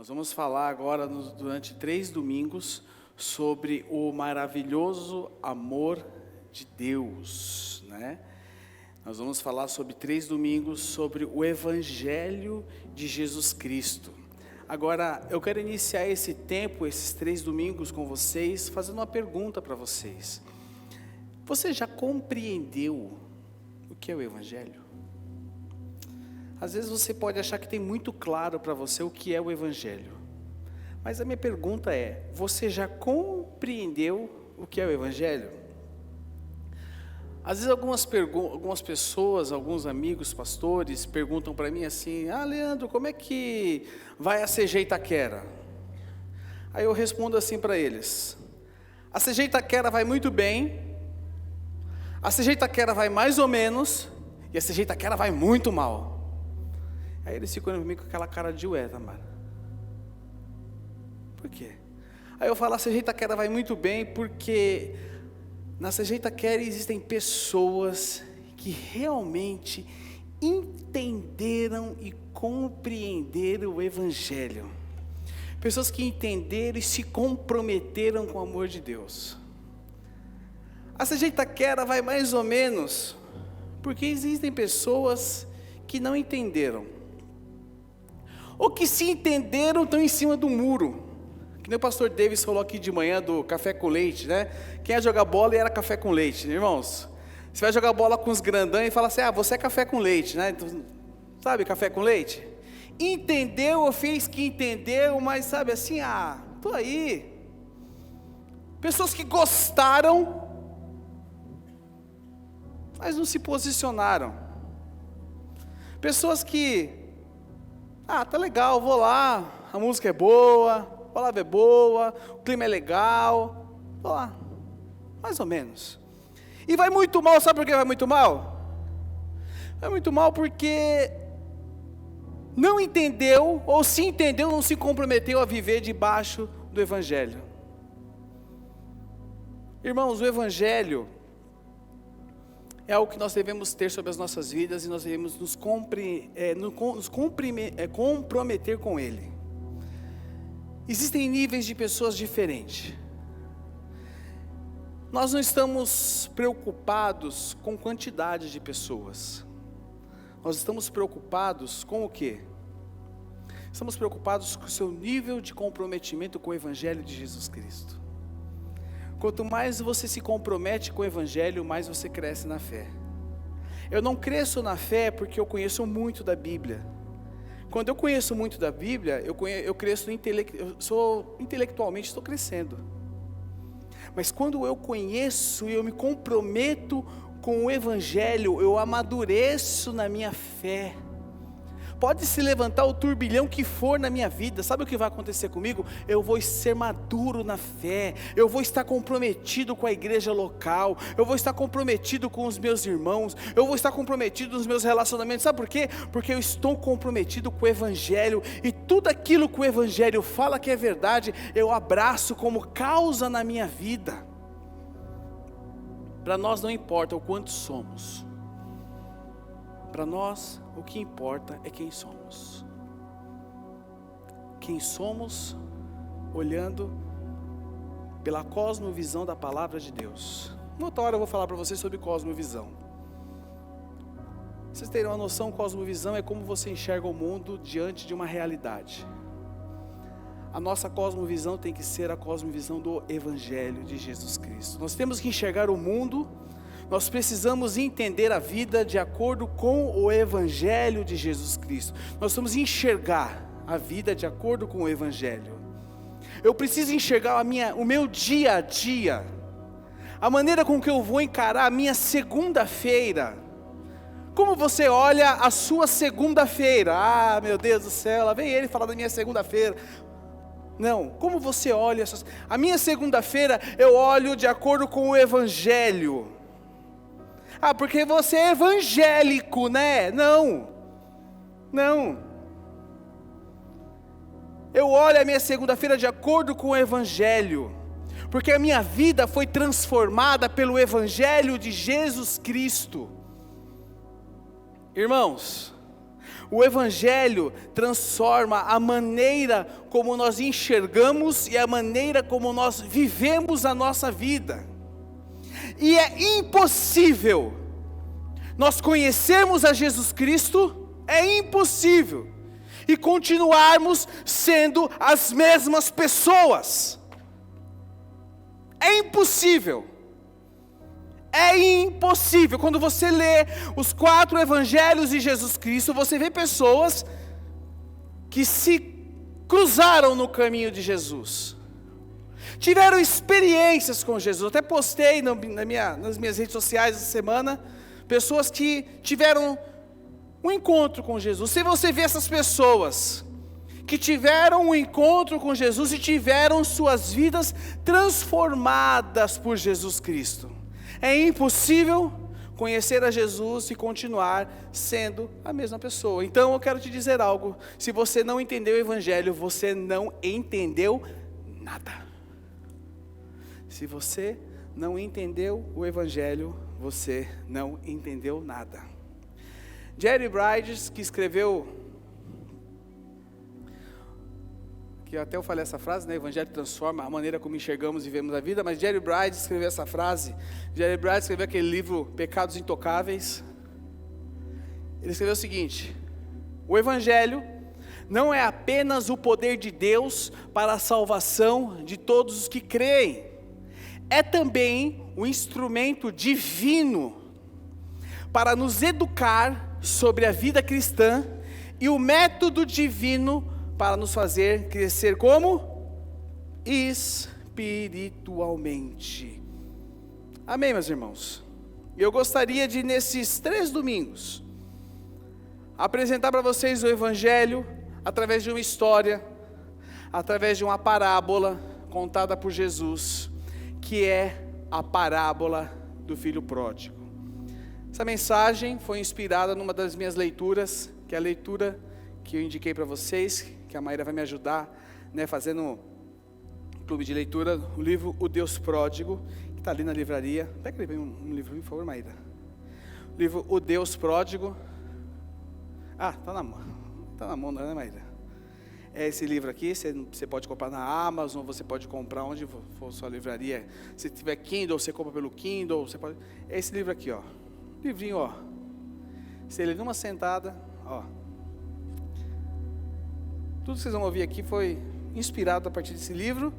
Nós vamos falar agora, durante 3 domingos, sobre o maravilhoso amor de Deus, né? Nós vamos falar sobre 3 domingos, sobre o Evangelho de Jesus Cristo. Agora, eu quero iniciar esse tempo, esses 3 domingos com vocês, fazendo uma pergunta para vocês. Você já compreendeu o que é o Evangelho? Às vezes você pode achar que tem muito claro para você o que é o Evangelho. Mas a minha pergunta é, você já compreendeu o que é o Evangelho? Às vezes algumas pessoas, alguns amigos, pastores, perguntam para mim assim, Leandro, como é que vai a CG Itaquera? Aí eu respondo assim para eles, a CG Itaquera vai muito bem, a CG Itaquera vai mais ou menos, e a CG Itaquera vai muito mal. Aí eles ficam comigo com aquela cara de ué, Tamara. Por quê? Aí eu falo, a CG Itaquera vai muito bem porque na CG Itaquera existem pessoas que realmente entenderam e compreenderam o Evangelho. Pessoas que entenderam e se comprometeram com o amor de Deus. A CG Itaquera vai mais ou menos porque existem pessoas que não entenderam. Ou que se entenderam estão em cima do muro. Que nem o pastor Davis falou aqui de manhã do café com leite, né? Quem ia jogar bola era café com leite, né, irmãos? Você vai jogar bola com os grandão e fala assim, você é café com leite, né? Então, sabe café com leite? Entendeu ou fez que entendeu, mas sabe assim, tô aí. Pessoas que gostaram, mas não se posicionaram. Pessoas que tá legal, vou lá, a música é boa, a palavra é boa, o clima é legal, vou lá, mais ou menos. E vai muito mal, sabe por que vai muito mal? Vai muito mal porque não entendeu, ou se entendeu, não se comprometeu a viver debaixo do Evangelho. Irmãos, o Evangelho é algo que nós devemos ter sobre as nossas vidas e nós devemos nos comprometer com Ele. Existem níveis de pessoas diferentes. Nós não estamos preocupados com quantidade de pessoas. Nós estamos preocupados com o quê? Estamos preocupados com o seu nível de comprometimento com o Evangelho de Jesus Cristo. Quanto mais você se compromete com o Evangelho, mais você cresce na fé. Eu não cresço na fé porque eu conheço muito da Bíblia. Quando eu conheço muito da Bíblia, eu cresço intelectualmente, estou crescendo. Mas quando eu conheço e eu me comprometo com o Evangelho, eu amadureço na minha fé. Pode se levantar o turbilhão que for na minha vida, sabe o que vai acontecer comigo? Eu vou ser maduro na fé, eu vou estar comprometido com a igreja local, eu vou estar comprometido com os meus irmãos, eu vou estar comprometido nos meus relacionamentos, sabe por quê? Porque eu estou comprometido com o Evangelho, e tudo aquilo que o Evangelho fala que é verdade, eu abraço como causa na minha vida. Para nós não importa o quanto somos, para nós o que importa é quem somos. Quem somos olhando pela cosmovisão da palavra de Deus. Uma outra hora eu vou falar para vocês sobre cosmovisão. Vocês terem uma noção, cosmovisão é como você enxerga o mundo diante de uma realidade. A nossa cosmovisão tem que ser a cosmovisão do Evangelho de Jesus Cristo. Nós temos que enxergar o mundo. Nós precisamos entender a vida de acordo com o Evangelho de Jesus Cristo. Nós precisamos enxergar a vida de acordo com o Evangelho. Eu preciso enxergar o meu dia a dia, a maneira com que eu vou encarar a minha segunda-feira. Como você olha a sua segunda-feira? Meu Deus do céu, lá vem ele falar da minha segunda-feira. Não, como você olha a minha segunda-feira? Eu olho de acordo com o Evangelho. Porque você é evangélico, né? Não. Eu olho a minha segunda-feira de acordo com o Evangelho, porque a minha vida foi transformada pelo Evangelho de Jesus Cristo. Irmãos, O Evangelho transforma a maneira como nós enxergamos e a maneira como nós vivemos a nossa vida. E é impossível nós conhecermos a Jesus Cristo, é impossível, e continuarmos sendo as mesmas pessoas. É impossível. É impossível. Quando você lê os 4 evangelhos de Jesus Cristo, você vê pessoas que se cruzaram no caminho de Jesus, tiveram experiências com Jesus. Eu até postei nas minhas redes sociais essa semana, pessoas que tiveram um encontro com Jesus. Se você vê essas pessoas que tiveram um encontro com Jesus e tiveram suas vidas transformadas por Jesus Cristo, é impossível conhecer a Jesus e continuar sendo a mesma pessoa. Então eu quero te dizer algo: se você não entendeu o Evangelho, você não entendeu nada. Se você não entendeu o Evangelho, você não entendeu nada. Jerry Bridges, que escreveu, que até eu falei essa frase, né? O Evangelho transforma a maneira como enxergamos e vivemos a vida, mas Jerry Bridges escreveu essa frase. Jerry Bridges escreveu aquele livro Pecados Intocáveis. Ele escreveu o seguinte: o Evangelho não é apenas o poder de Deus para a salvação de todos os que creem, é também um instrumento divino para nos educar sobre a vida cristã e o método divino para nos fazer crescer como? Espiritualmente. Amém, meus irmãos? Eu gostaria de, nesses 3 domingos, apresentar para vocês o Evangelho através de uma história, através de uma parábola contada por Jesus, que é a parábola do filho pródigo. Essa mensagem foi inspirada numa das minhas leituras, que é a leitura que eu indiquei para vocês, que a Maíra vai me ajudar, né, fazendo um clube de leitura, o livro O Deus Pródigo, que está ali na livraria. Pega um livro, por favor, Maíra. O livro O Deus Pródigo. Está na mão, né, Maíra? É esse livro aqui, você pode comprar na Amazon, você pode comprar onde for sua livraria. Se tiver Kindle, você compra pelo Kindle, você pode... É esse livro aqui, ó. Livrinho, ó. Você lê numa sentada, ó. Tudo que vocês vão ouvir aqui foi inspirado a partir desse livro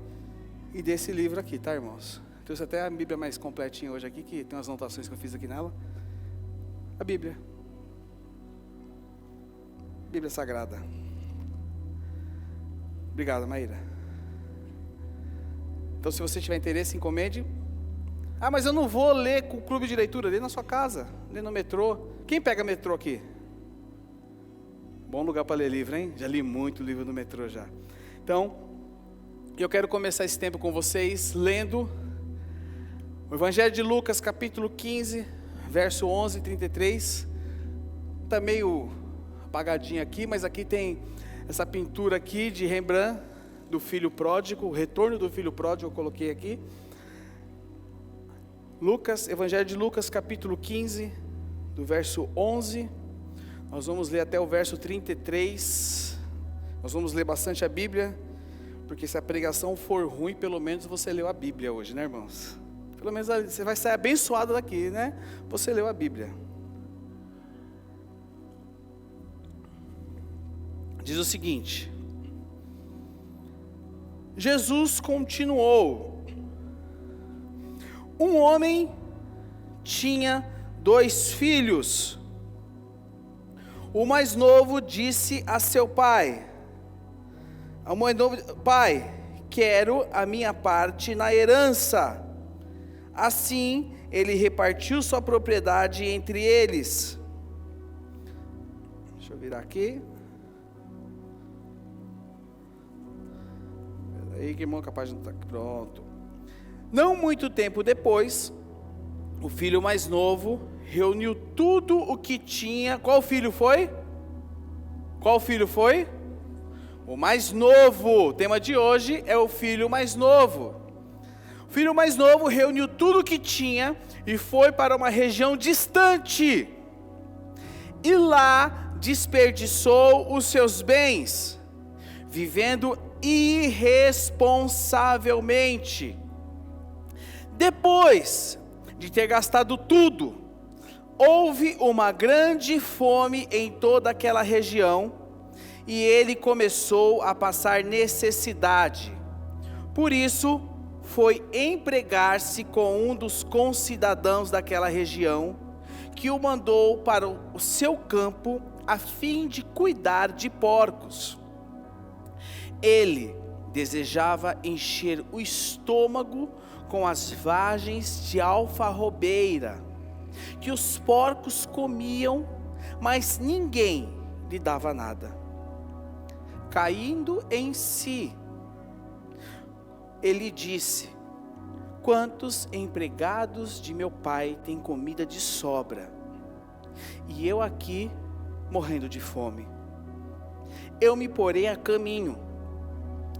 e desse livro aqui, tá, irmãos? Trouxe até a Bíblia mais completinha hoje aqui, que tem umas anotações que eu fiz aqui nela. A Bíblia. Bíblia Sagrada. Obrigado, Maíra. Então, se você tiver interesse, encomende. Mas eu não vou ler com o clube de leitura. Lê na sua casa, lê no metrô. Quem pega metrô aqui? Bom lugar para ler livro, hein? Já li muito livro no metrô já. Então, eu quero começar esse tempo com vocês lendo o Evangelho de Lucas, capítulo 15, verso 11 e 33. Está meio apagadinho aqui, mas aqui tem essa pintura aqui de Rembrandt, do filho pródigo, o retorno do filho pródigo, eu coloquei aqui. Lucas, Evangelho de Lucas, capítulo 15, do verso 11, nós vamos ler até o verso 33, nós vamos ler bastante a Bíblia, porque se a pregação for ruim, pelo menos você leu a Bíblia hoje, né, irmãos? Pelo menos você vai sair abençoado daqui, né? Você leu a Bíblia. Diz o seguinte: Jesus continuou: um homem tinha 2 filhos. O mais novo disse a seu pai: pai, quero a minha parte na herança. Assim, ele repartiu sua propriedade entre eles. Deixa eu virar aqui. Peraí, que irmão, capaz de não estar pronto. Não muito tempo depois, o filho mais novo reuniu tudo o que tinha. Qual filho foi? Qual filho foi? O mais novo. O tema de hoje é o filho mais novo. O filho mais novo reuniu tudo o que tinha e foi para uma região distante. E lá desperdiçou os seus bens, vivendo irresponsavelmente. Depois de ter gastado tudo, houve uma grande fome em toda aquela região, e ele começou a passar necessidade. Por isso, foi empregar-se com um dos concidadãos daquela região, que o mandou para o seu campo, a fim de cuidar de porcos. Ele desejava encher o estômago com as vagens de alfarrobeira, que os porcos comiam, mas ninguém lhe dava nada. Caindo em si, ele disse: quantos empregados de meu pai têm comida de sobra, e eu aqui morrendo de fome. Eu me porei a caminho,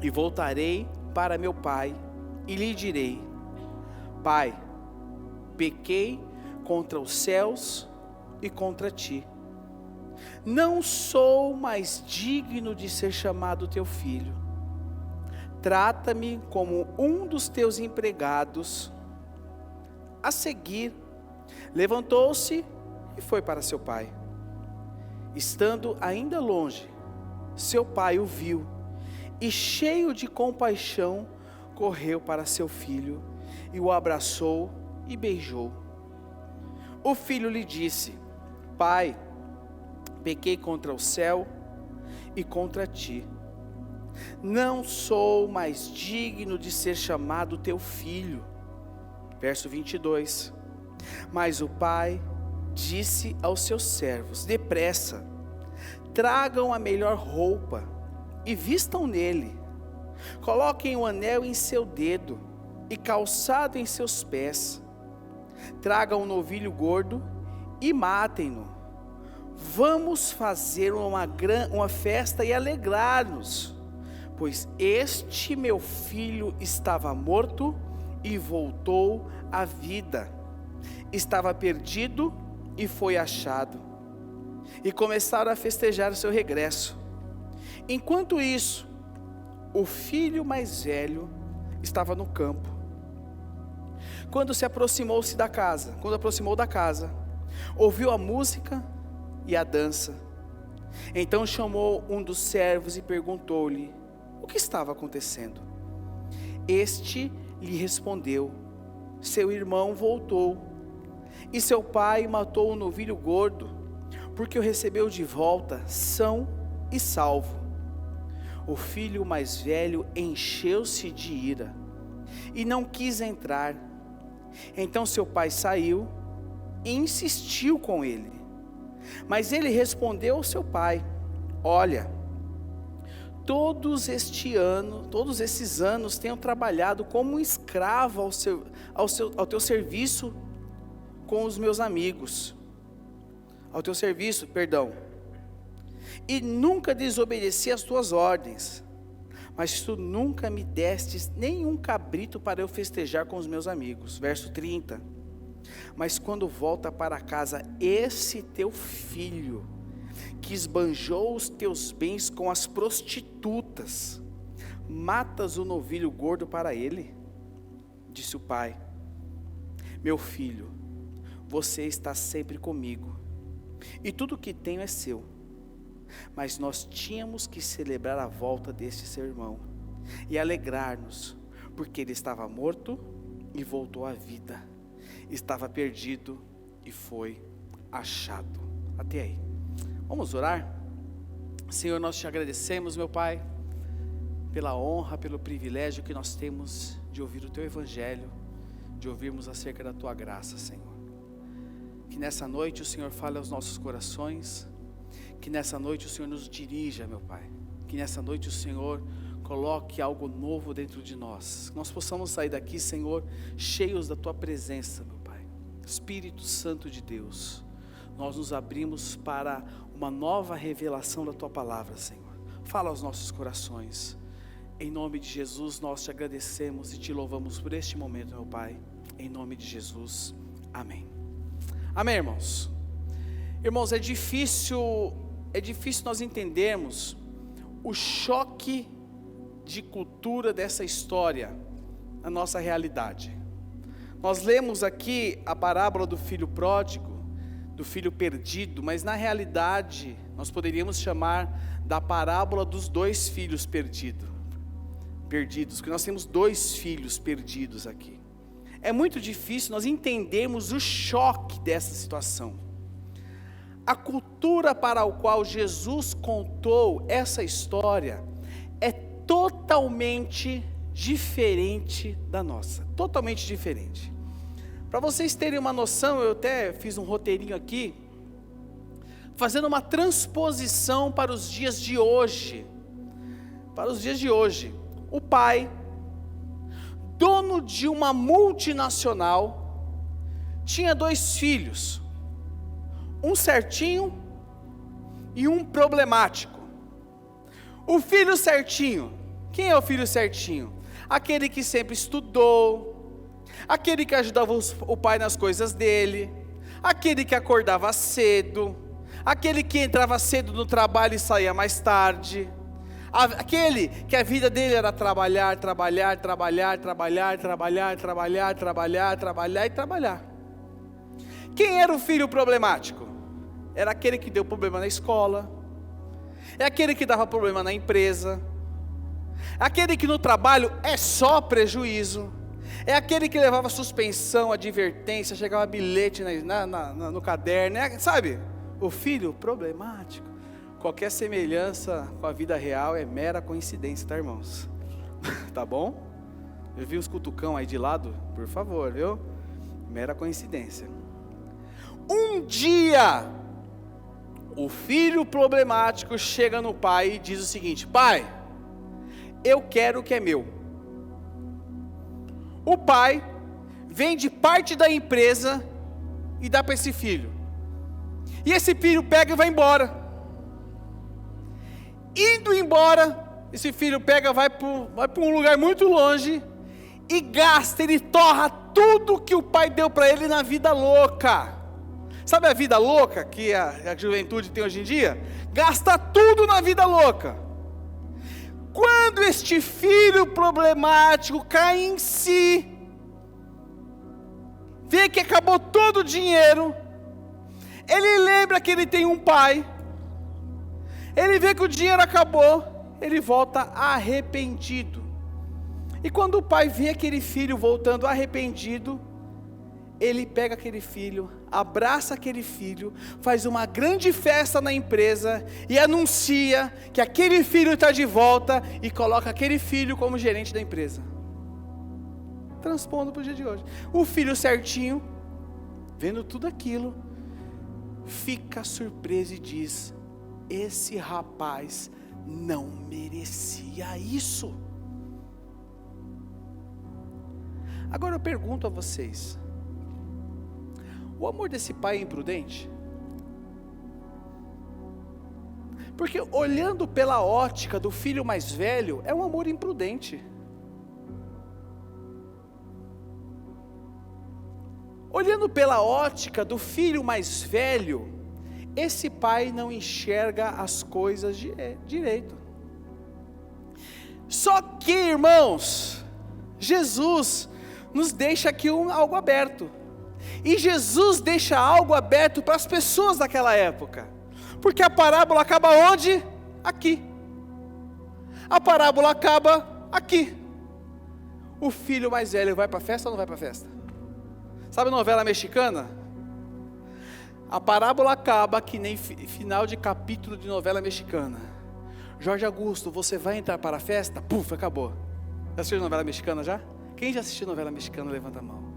e voltarei para meu pai, e lhe direi: Pai, pequei contra os céus e contra ti. Não sou mais digno de ser chamado teu filho. Trata-me como um dos teus empregados. A seguir, levantou-se e foi para seu pai. Estando ainda longe, seu pai o viu, e cheio de compaixão, correu para seu filho, e o abraçou e beijou. O filho lhe disse: Pai, pequei contra o céu e contra ti. Não sou mais digno de ser chamado teu filho. Verso 22. Mas o pai disse aos seus servos: depressa, tragam a melhor roupa e vistam nele. Coloquem um anel em seu dedo e calçado em seus pés. Tragam um novilho gordo e matem-no. Vamos fazer uma festa e alegrar-nos, pois este meu filho estava morto e voltou à vida. Estava perdido e foi achado. E começaram a festejar o seu regresso. Enquanto isso, o filho mais velho estava no campo. Quando aproximou da casa, ouviu a música e a dança. Então chamou um dos servos e perguntou-lhe o que estava acontecendo. Este lhe respondeu: seu irmão voltou, e seu pai matou o novilho gordo, porque o recebeu de volta são e salvo. O filho mais velho encheu-se de ira e não quis entrar. Então seu pai saiu e insistiu com ele. Mas ele respondeu ao seu pai: olha, todos esses anos tenho trabalhado como um escravo ao teu serviço com os meus amigos. Ao teu serviço, perdão. E nunca desobedeci às tuas ordens. Mas tu nunca me destes nenhum cabrito para eu festejar com os meus amigos. Verso 30. Mas quando volta para casa esse teu filho, que esbanjou os teus bens com as prostitutas, matas o novilho gordo para ele? Disse o pai: meu filho, você está sempre comigo, e tudo o que tenho é seu. Mas nós tínhamos que celebrar a volta deste seu irmão e alegrar-nos, porque ele estava morto e voltou à vida, estava perdido e foi achado. Até aí. Vamos orar? Senhor, nós te agradecemos, meu Pai, pela honra, pelo privilégio que nós temos de ouvir o teu evangelho, de ouvirmos acerca da tua graça, Senhor. Que nessa noite o Senhor fale aos nossos corações, que nessa noite o Senhor nos dirija, meu Pai, que nessa noite o Senhor coloque algo novo dentro de nós, que nós possamos sair daqui, Senhor, cheios da tua presença, meu Pai. Espírito Santo de Deus, nós nos abrimos para uma nova revelação da tua palavra, Senhor. Fala aos nossos corações. Em nome de Jesus nós te agradecemos e te louvamos por este momento, meu Pai. Em nome de Jesus, amém. Amém, irmãos. Irmãos, é difícil é difícil nós entendermos o choque de cultura dessa história na nossa realidade. Nós lemos aqui a parábola do filho pródigo, do filho perdido, mas na realidade nós poderíamos chamar da parábola dos dois filhos perdidos, porque nós temos dois filhos perdidos aqui. É muito difícil nós entendermos o choque dessa situação. A cultura para a qual Jesus contou essa história é totalmente diferente da nossa, totalmente diferente. Para vocês terem uma noção, eu até fiz um roteirinho aqui, fazendo uma transposição para os dias de hoje. Para os dias de hoje, o pai, dono de uma multinacional, tinha dois filhos, um certinho e um problemático. O filho certinho, quem é o filho certinho? Aquele que sempre estudou, aquele que ajudava o pai nas coisas dele, aquele que acordava cedo, aquele que entrava cedo no trabalho e saía mais tarde, aquele que a vida dele era trabalhar e trabalhar. Quem era o filho problemático? Era aquele que deu problema na escola, é aquele que dava problema na empresa, aquele que no trabalho é só prejuízo, é aquele que levava suspensão, advertência, chegava bilhete no caderno, sabe? O filho problemático. Qualquer semelhança com a vida real é mera coincidência, tá, irmãos? Tá bom? Eu vi uns cutucão aí de lado, por favor, viu? Mera coincidência. Um dia, o filho problemático chega no pai e diz o seguinte: pai, eu quero o que é meu. O pai vende parte da empresa e dá para esse filho. E esse filho pega e vai embora. Indo embora, esse filho pega, vai para um lugar muito longe e gasta, ele torra tudo que o pai deu para ele na vida louca. Sabe a vida louca que a juventude tem hoje em dia? Gasta tudo na vida louca. Quando este filho problemático cai em si, vê que acabou todo o dinheiro, ele lembra que ele tem um pai, ele vê que o dinheiro acabou, ele volta arrependido. E quando o pai vê aquele filho voltando arrependido, ele pega aquele filho, abraça aquele filho, faz uma grande festa na empresa e anuncia que aquele filho está de volta e coloca aquele filho como gerente da empresa. Transpondo para o dia de hoje. O filho certinho, vendo tudo aquilo, fica surpreso e diz: esse rapaz não merecia isso. Agora eu pergunto a vocês: o amor desse pai é imprudente? Porque olhando pela ótica do filho mais velho, é um amor imprudente. Olhando pela ótica do filho mais velho, esse pai não enxerga as coisas direito. Só que, irmãos, Jesus nos deixa aqui algo aberto. E Jesus deixa algo aberto para as pessoas daquela época. Porque a parábola acaba onde? Aqui. A parábola acaba aqui. O filho mais velho vai para a festa ou não vai para a festa? Sabe novela mexicana? A parábola acaba que nem final de capítulo de novela mexicana. Jorge Augusto, você vai entrar para a festa? Puf, acabou. Já assistiu novela mexicana já? Quem já assistiu novela mexicana, levanta a mão.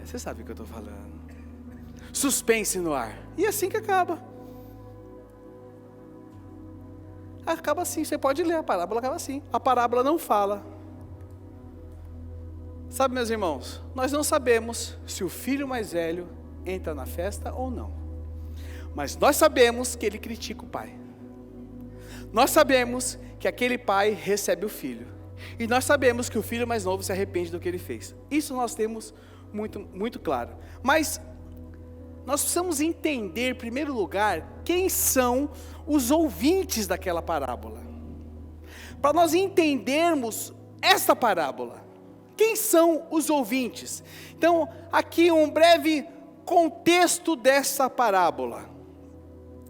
Você sabe o que eu estou falando. Suspense no ar. E assim que acaba. Acaba assim, você pode ler, a parábola acaba assim. A parábola não fala. Sabe, meus irmãos, nós não sabemos se o filho mais velho entra na festa ou não. Mas nós sabemos que ele critica o pai. Nós sabemos que aquele pai recebe o filho. E nós sabemos que o filho mais novo se arrepende do que ele fez. Isso nós temos muito, muito claro. Mas nós precisamos entender, em primeiro lugar, quem são os ouvintes daquela parábola. Para nós entendermos esta parábola, quem são os ouvintes? Então, aqui um breve contexto dessa parábola.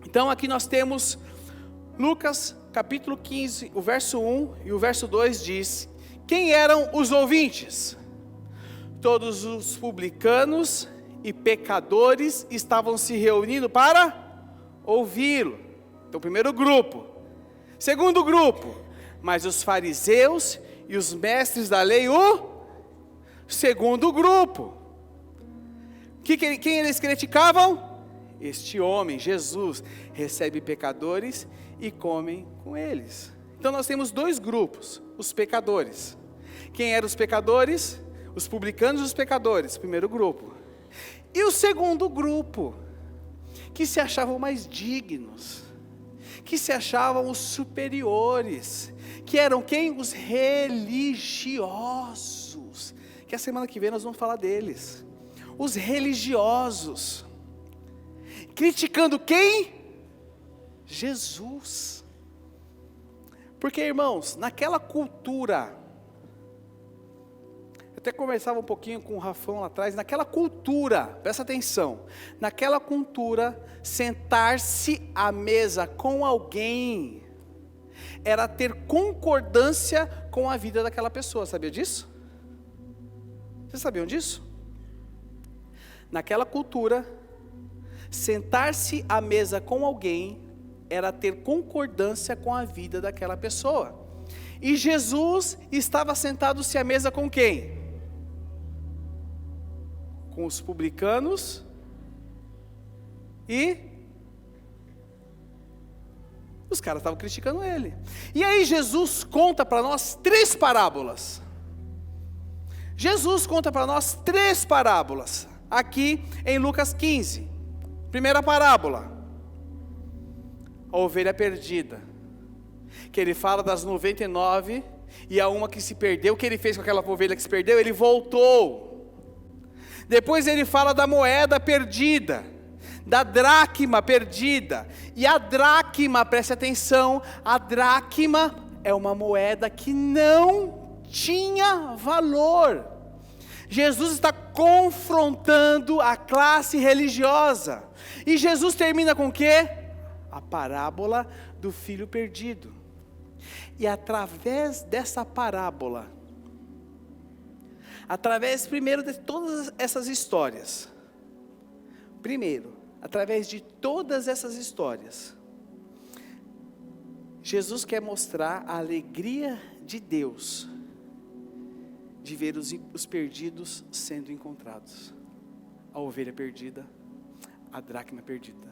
Então, aqui nós temos Lucas capítulo 15, o verso 1 e o verso 2 diz: quem eram os ouvintes? Todos os publicanos e pecadores estavam se reunindo para ouvi-lo. Então, primeiro grupo. Segundo grupo, mas os fariseus e os mestres da lei, o segundo grupo. Quem eles criticavam? Este homem, Jesus, recebe pecadores e come com eles. Então nós temos dois grupos, os pecadores. Quem eram os pecadores? Os publicanos e os pecadores, primeiro grupo. E o segundo grupo, que se achavam mais dignos, que se achavam os superiores, que eram quem? Os religiosos, que a semana que vem nós vamos falar deles. Os religiosos, criticando quem? Jesus. Porque, irmãos, naquela cultura, eu até conversava um pouquinho com o Rafão lá atrás, naquela cultura, presta atenção, naquela cultura, sentar-se à mesa com alguém, era ter concordância com a vida daquela pessoa, sabia disso? Vocês sabiam disso? Naquela cultura, sentar-se à mesa com alguém era ter concordância com a vida daquela pessoa. E Jesus estava sentado-se à mesa com quem? Com os publicanos e os caras estavam criticando ele. E aí Jesus conta para nós 3 parábolas. Jesus conta para nós 3 parábolas. Aqui em Lucas 15, primeira parábola, a ovelha perdida, que ele fala das 99 e a uma que se perdeu. O que ele fez com aquela ovelha que se perdeu? Ele voltou. Depois ele fala da moeda perdida, da dracma perdida. E a dracma, preste atenção, a dracma é uma moeda que não tinha valor. Jesus está confrontando a classe religiosa. E Jesus termina com o quê? A parábola do filho perdido. E através dessa parábola, através primeiro de todas essas histórias, através de todas essas histórias, Jesus quer mostrar a alegria de Deus de ver os perdidos sendo encontrados. A ovelha perdida, a dracma perdida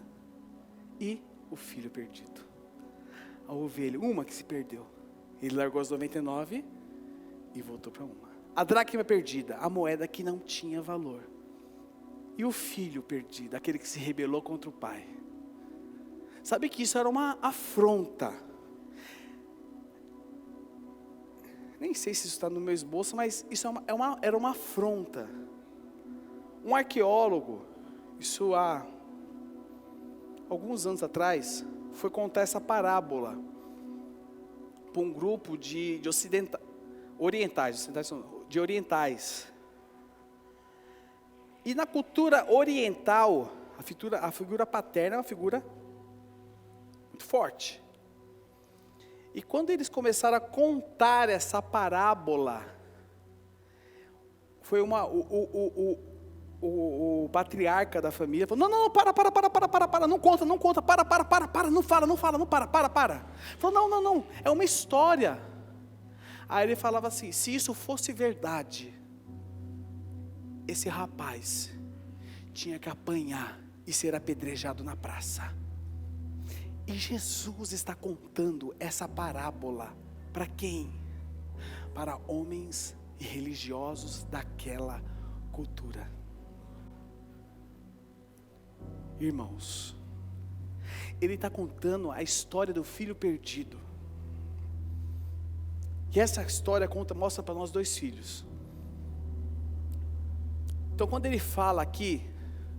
e o filho perdido. A ovelha, uma que se perdeu, ele largou as 99 e voltou para uma. A dracma perdida, a moeda que não tinha valor. E o filho perdido, aquele que se rebelou contra o pai. Sabe que isso era uma afronta. Nem sei se isso está no meu esboço, mas isso era uma afronta. Um arqueólogo, isso há alguns anos atrás, foi contar essa parábola para um grupo de orientais. E na cultura oriental, a figura paterna é uma figura muito forte. E quando eles começaram a contar essa parábola, foi o patriarca da família falou: não, para, não conta, para, não fala, para. Falou: não, é uma história. Aí ele falava assim: se isso fosse verdade, esse rapaz tinha que apanhar e ser apedrejado na praça. E Jesus está contando essa parábola para quem? Para homens e religiosos daquela cultura. Irmãos, ele está contando a história do filho perdido. E essa história mostra para nós 2 filhos. Então quando ele fala aqui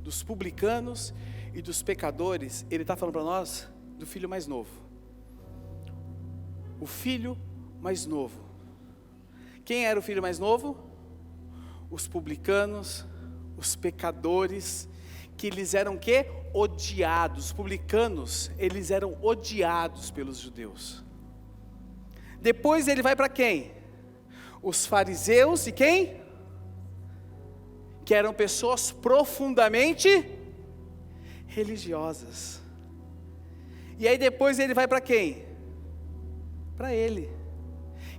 dos publicanos e dos pecadores, ele está falando para nós do filho mais novo. O filho mais novo. Quem era o filho mais novo? Os publicanos, os pecadores, que eles eram o quê? Odiados. Os publicanos, eles eram odiados pelos judeus. Depois ele vai para quem? Os fariseus e quem? Que eram pessoas profundamente religiosas. E aí depois ele vai para quem? Para ele,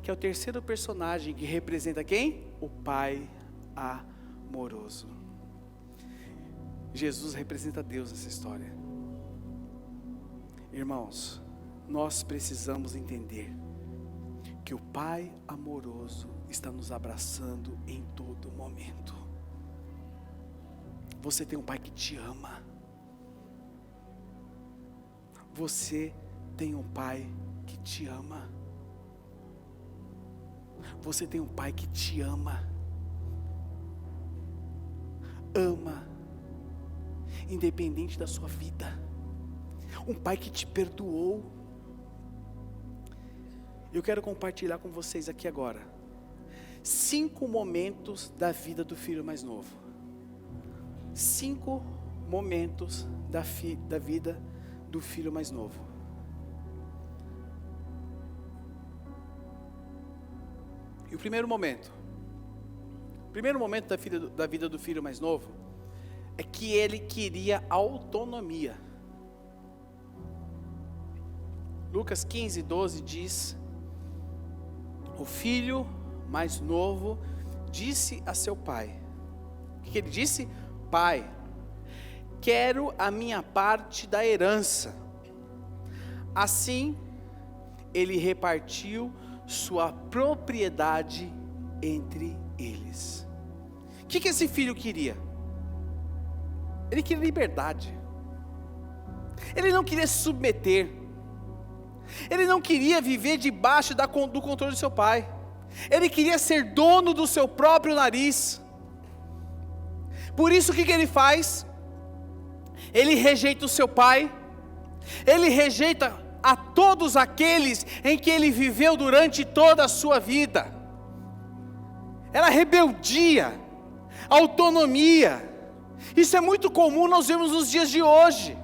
que é o terceiro personagem que representa quem? O Pai amoroso. Jesus representa Deus nessa história. Irmãos, nós precisamos entender que o Pai amoroso está nos abraçando em todo momento. Você tem um Pai que te ama. Você tem um Pai que te ama. Você tem um Pai que te ama. Ama, independente da sua vida. Um Pai que te perdoou. Eu quero compartilhar com vocês aqui agora 5 momentos da vida do filho mais novo. 5 momentos da vida do filho mais novo. E o primeiro momento da vida do filho mais novo é que ele queria autonomia. Lucas 15:12 diz: o filho mais novo disse a seu pai. O que ele disse? Pai, quero a minha parte da herança. Assim, ele repartiu sua propriedade entre eles. O que esse filho queria? Ele queria liberdade. Ele não queria se submeter. Ele não queria viver debaixo do controle do seu pai. Ele queria ser dono do seu próprio nariz. Por isso o que ele faz? Ele rejeita o seu pai. Ele rejeita a todos aqueles em que ele viveu durante toda a sua vida. Era rebeldia, autonomia. Isso é muito comum, nós vemos nos dias de hoje.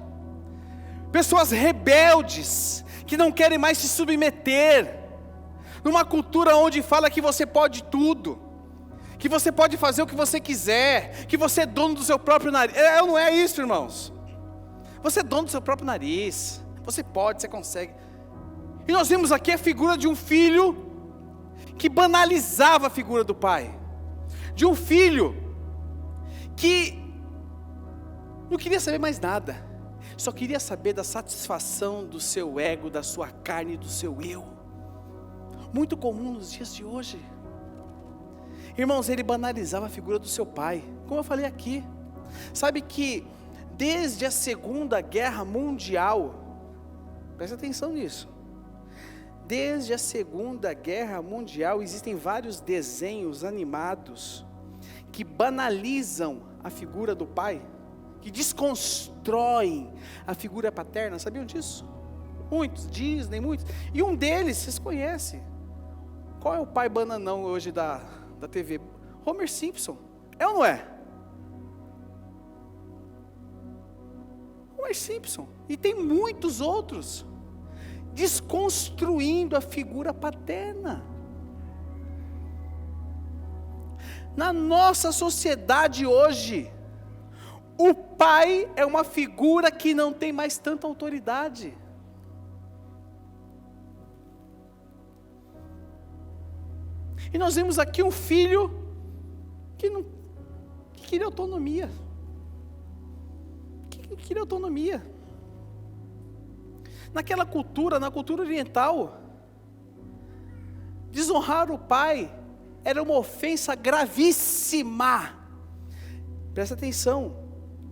Pessoas rebeldes, que não querem mais se submeter, numa cultura onde fala que você pode tudo, que você pode fazer o que você quiser, que você é dono do seu próprio nariz. Não é isso, irmãos. Você é dono do seu próprio nariz, você pode, você consegue. E nós vemos aqui a figura de um filho que banalizava a figura do pai, de um filho que não queria saber mais nada, só queria saber da satisfação do seu ego, da sua carne, do seu eu. Muito comum nos dias de hoje. Irmãos, ele banalizava a figura do seu pai, como eu falei aqui. Sabe que desde a Segunda Guerra Mundial, presta atenção nisso, desde a Segunda Guerra Mundial existem vários desenhos animados que banalizam a figura do pai, que desconstroem a figura paterna. Sabiam disso? Muitos, Disney, muitos. E um deles, vocês conhecem. Qual é o pai bananão hoje da TV? Homer Simpson. É ou não é? Homer Simpson. E tem muitos outros. Desconstruindo a figura paterna. Na nossa sociedade hoje, o pai é uma figura que não tem mais tanta autoridade. E nós vemos aqui um filho que queria autonomia. Que queria autonomia. Naquela cultura, na cultura oriental, desonrar o pai era uma ofensa gravíssima. Presta atenção,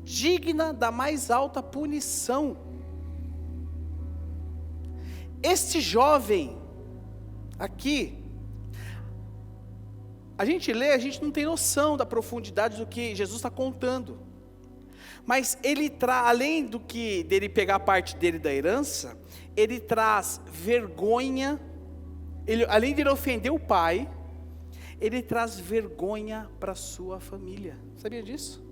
digna da mais alta punição. Este jovem aqui, a gente lê, a gente não tem noção da profundidade do que Jesus está contando. Mas ele além do que dele pegar a parte dele da herança, ele traz vergonha. Além de ele ofender o pai, ele traz vergonha para sua família. Sabia disso?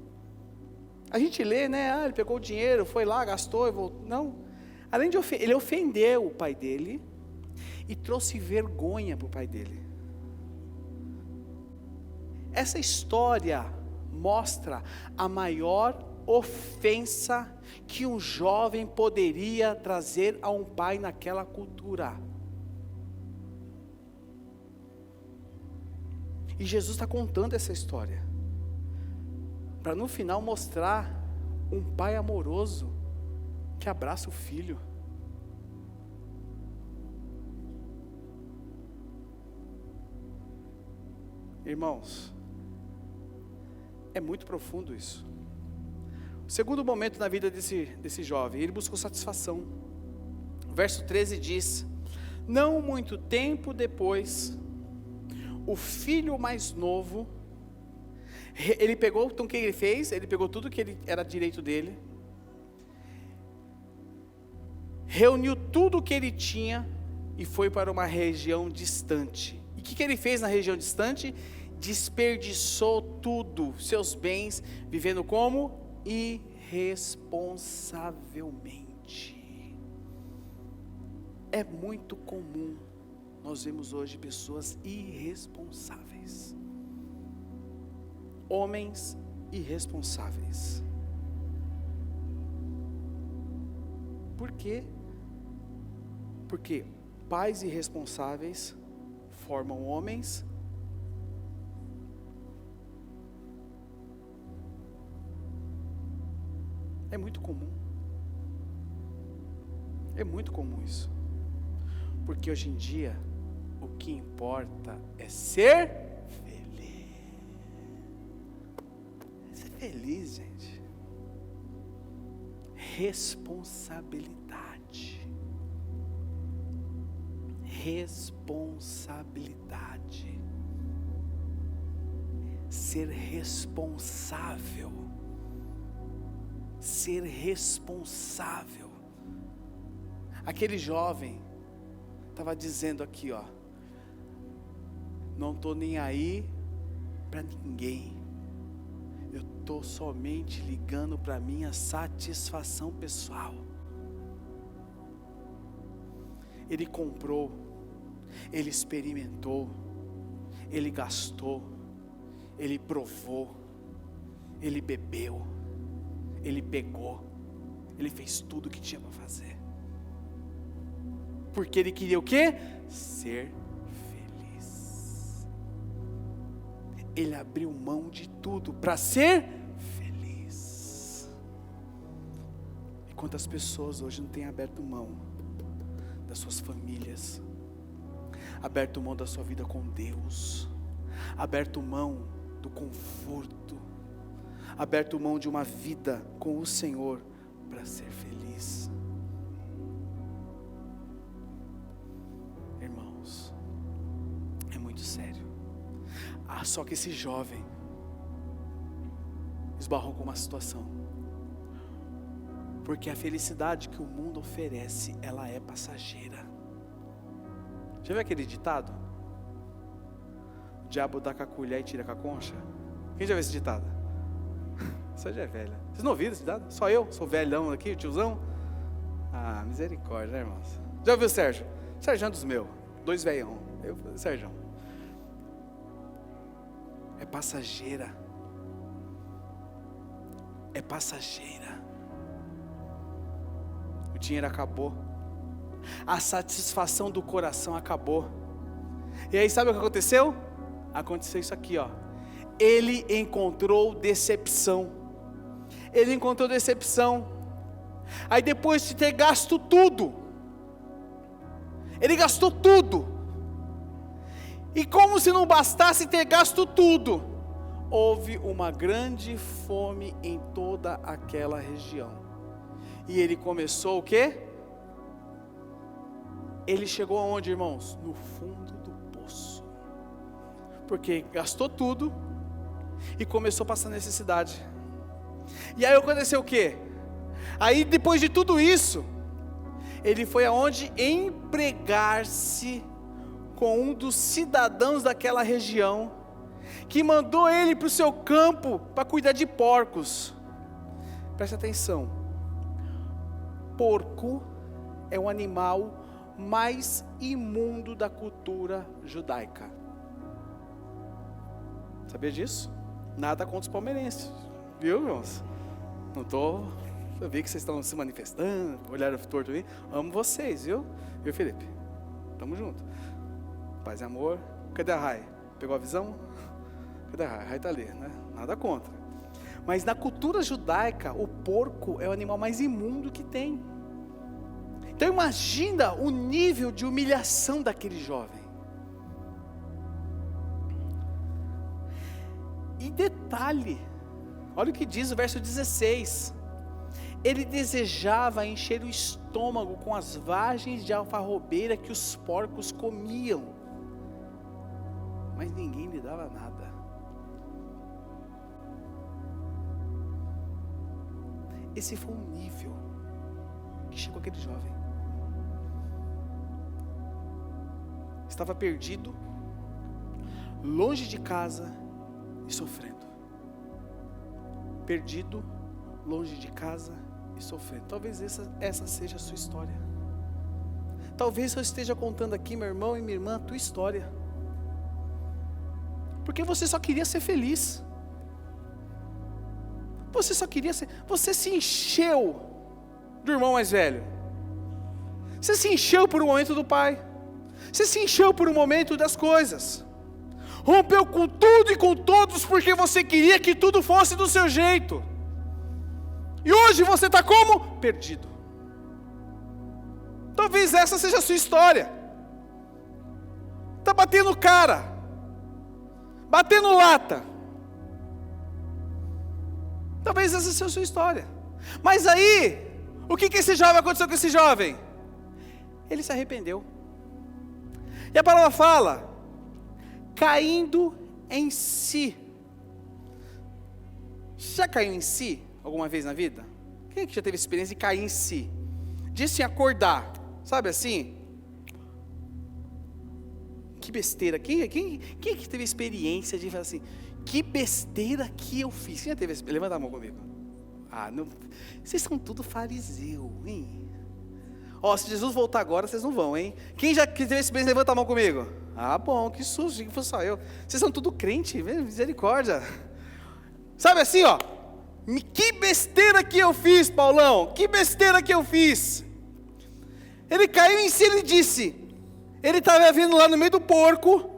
A gente lê, né? Ele pegou o dinheiro, foi lá, gastou e voltou. Não. Além de ele ofendeu o pai dele e trouxe vergonha para o pai dele. Essa história mostra a maior ofensa que um jovem poderia trazer a um pai naquela cultura. E Jesus está contando essa história para no final mostrar um pai amoroso que abraça o filho. Irmãos, é muito profundo isso. O segundo momento na vida desse jovem, ele buscou satisfação. O verso 13 diz: não muito tempo depois, o filho mais novo, ele pegou, então o que ele fez? Ele pegou tudo que era direito dele, reuniu tudo o que ele tinha e foi para uma região distante. E o que ele fez na região distante? Desperdiçou tudo, seus bens, vivendo como? Irresponsavelmente. É muito comum nós vemos hoje pessoas irresponsáveis, homens irresponsáveis. Por quê? Porque pais irresponsáveis formam homens é muito comum. É muito comum isso. Porque hoje em dia o que importa é ser feliz. Ser feliz, gente. Responsabilidade. Responsabilidade. Ser responsável. Ser responsável. Aquele jovem estava dizendo aqui, ó: não estou nem aí para ninguém, eu estou somente ligando para minha satisfação pessoal. Ele comprou, ele experimentou, ele gastou, ele provou, ele bebeu, ele pegou, ele fez tudo o que tinha para fazer, porque ele queria o quê? Ser feliz. Ele abriu mão de tudo para ser feliz. E quantas pessoas hoje não têm aberto mão das suas famílias, aberto mão da sua vida com Deus, aberto mão do conforto, aberto mão de uma vida com o Senhor para ser feliz. Irmãos, é muito sério. Só que esse jovem esbarrou com uma situação, porque a felicidade que o mundo oferece, ela é passageira. Já viu aquele ditado? O diabo dá com a colher e tira com a concha. Quem já viu esse ditado? Você já é velha. Vocês não ouviram esse ditado? Só eu, sou velhão aqui, o tiozão. Ah, misericórdia, né, irmãos? Já ouviu o Sérgio? Sérgio é um dos meus, 2 velhão. Eu, Sérgio. É passageira. É passageira. O dinheiro acabou. A satisfação do coração acabou. E aí sabe o que aconteceu? Aconteceu isso aqui, ó. Ele encontrou decepção. Ele encontrou decepção. Aí depois de ter gasto tudo, ele gastou tudo. E como se não bastasse ter gasto tudo, houve uma grande fome em toda aquela região. E ele começou o quê? Ele chegou aonde, irmãos? No fundo do poço. Porque gastou tudo e começou a passar necessidade. E aí aconteceu o quê? Aí depois de tudo isso, ele foi aonde? Empregar-se com um dos cidadãos daquela região, que mandou ele para o seu campo para cuidar de porcos. Preste atenção, porco é o animal mais imundo da cultura judaica. Sabia disso? Nada contra os palmeirenses, viu, irmãos? Eu vi que vocês estão se manifestando, olharam torto aí. Amo vocês, viu? Viu, Felipe? Tamo junto. Paz e amor. Cadê a Rai? Pegou a visão? Cadê a Rai? A Rai tá ali, né? Nada contra. Mas na cultura judaica, o porco é o animal mais imundo que tem. Então imagina o nível de humilhação daquele jovem. E detalhe, olha o que diz o verso 16. Ele desejava encher o estômago com as vagens de alfarrobeira que os porcos comiam, mas ninguém lhe dava nada. Esse foi o nível que chegou aquele jovem. Estava perdido, longe de casa e sofrendo. Perdido, longe de casa e sofrendo. Talvez essa seja a sua história. Talvez eu esteja contando aqui, meu irmão e minha irmã, a tua história. Porque você só queria ser feliz. Você só queria ser... Você se encheu do irmão mais velho. Você se encheu por um momento do pai. Você se encheu por um momento das coisas. Rompeu com tudo e com todos porque você queria que tudo fosse do seu jeito. E hoje você está como? Perdido. Talvez essa seja a sua história. Está batendo cara, batendo lata. Talvez essa seja a sua história. Mas aí, o que esse jovem aconteceu com esse jovem? Ele se arrependeu. E a palavra fala, caindo em si. Já caiu em si alguma vez na vida? Quem é que já teve experiência de cair em si? De assim, acordar, sabe assim? Que besteira. Quem que teve experiência de falar assim, que besteira que eu fiz? Quem já teve? Levanta a mão comigo. Não, vocês são tudo fariseu, hein? Se Jesus voltar agora, vocês não vão, hein? Quem já teve experiência, levanta a mão comigo. Bom, que susto, que foi só eu. Vocês são tudo crente, misericórdia. Sabe assim, que besteira que eu fiz, Paulão, que besteira que eu fiz. Ele caiu em si, ele disse, ele estava vindo lá no meio do porco,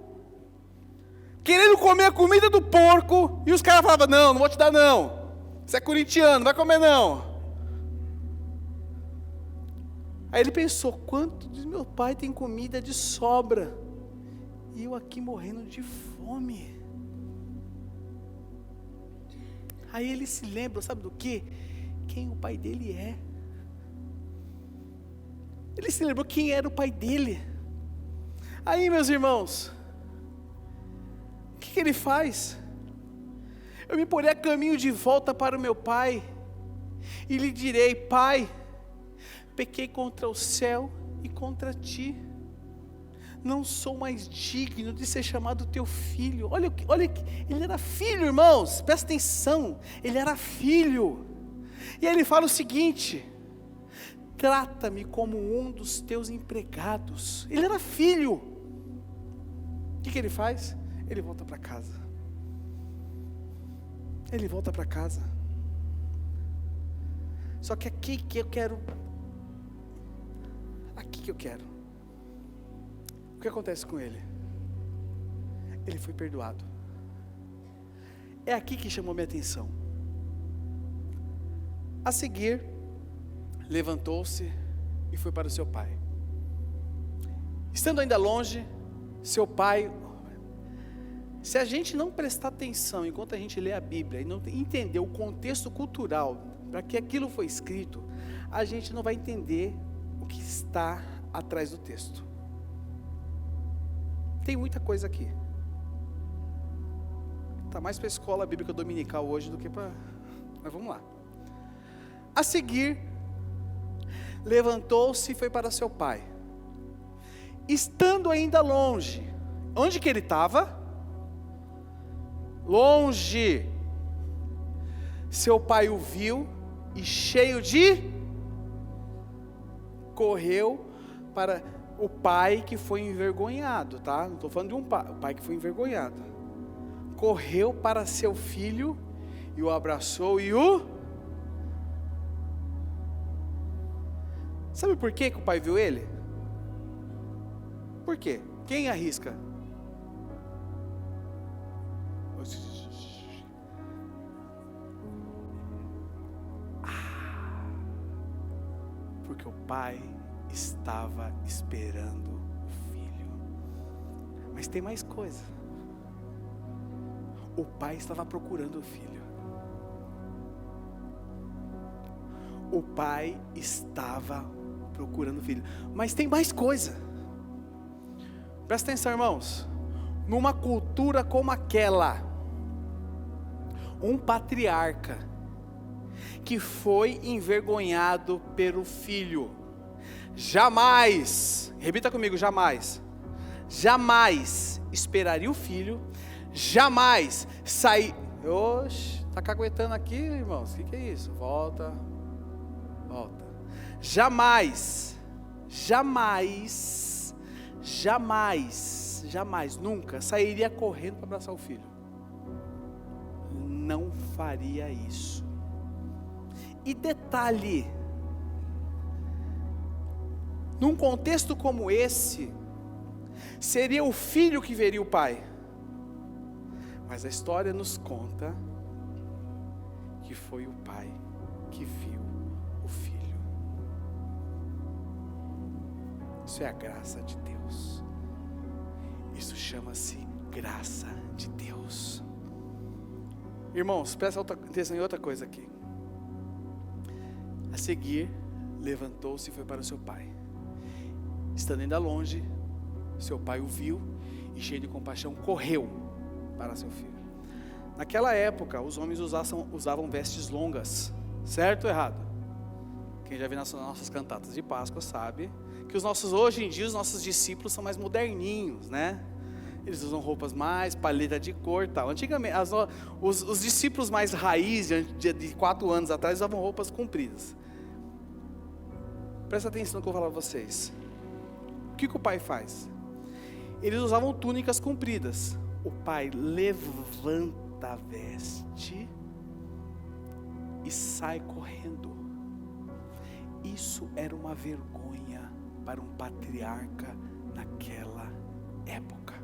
querendo comer a comida do porco, e os caras falavam, não vou te dar não, você é corintiano, não vai comer não. Aí ele pensou, quanto de meu pai tem comida de sobra, e eu aqui morrendo de fome. Aí ele se lembra, sabe do quê? Quem o pai dele é. Ele se lembrou quem era o pai dele. Aí, meus irmãos, o que ele faz? Eu me porei a caminho de volta para o meu pai, e lhe direi, pai, pequei contra o céu e contra ti, não sou mais digno de ser chamado teu filho. Olha, ele era filho, irmãos, presta atenção, ele era filho. E aí ele fala o seguinte, trata-me como um dos teus empregados. Ele era filho. O que ele faz? Ele volta para casa. Ele volta para casa. Só que aqui que eu quero, o que acontece com ele? Ele foi perdoado. É aqui que chamou minha atenção. A seguir, levantou-se e foi para o seu pai. Estando ainda longe, seu pai, se a gente não prestar atenção enquanto a gente lê a Bíblia e não entender o contexto cultural para que aquilo foi escrito, a gente não vai entender o que está atrás do texto. Tem muita coisa aqui. Está mais para a escola bíblica dominical hoje do que para mas vamos lá. A seguir, levantou-se e foi para seu pai. Estando ainda longe, onde que ele estava? Longe. Seu pai o viu e cheio de... correu para o pai que foi envergonhado, tá? Não estou falando de um pai, o pai que foi envergonhado. Correu para seu filho e o abraçou e o... Sabe por que o pai viu ele? Por quê? Quem arrisca? Porque o pai estava esperando o filho. Mas tem mais coisa. O pai estava procurando o filho. O pai estava procurando o filho. Mas tem mais coisa. Presta atenção, irmãos. Numa cultura como aquela, um patriarca que foi envergonhado pelo filho, jamais, repita comigo, jamais esperaria o filho, jamais sair. Oxe, está caguetando aqui, irmãos, o que é isso? Volta. Jamais, nunca sairia correndo para abraçar o filho. Não faria isso. E detalhe, num contexto como esse, seria o filho que veria o pai. Mas a história nos conta que foi o pai que viu o filho. Isso é a graça de Deus. Isso chama-se graça de Deus. Irmãos, presta atenção em outra coisa aqui. A seguir, levantou-se e foi para o seu pai. Estando ainda longe, seu pai o viu e, cheio de compaixão, correu para seu filho. Naquela época, os homens usavam vestes longas, certo ou errado? Quem já viu nas nossas cantatas de Páscoa sabe que hoje em dia, os nossos discípulos são mais moderninhos, né? Eles usam roupas mais, paleta de cor e tal. Antigamente, os discípulos mais raiz, de 4 anos atrás, usavam roupas compridas. Presta atenção no que eu vou falar para vocês. O que o pai faz? Eles usavam túnicas compridas. O pai levanta a veste e sai correndo. Isso era uma vergonha para um patriarca naquela época.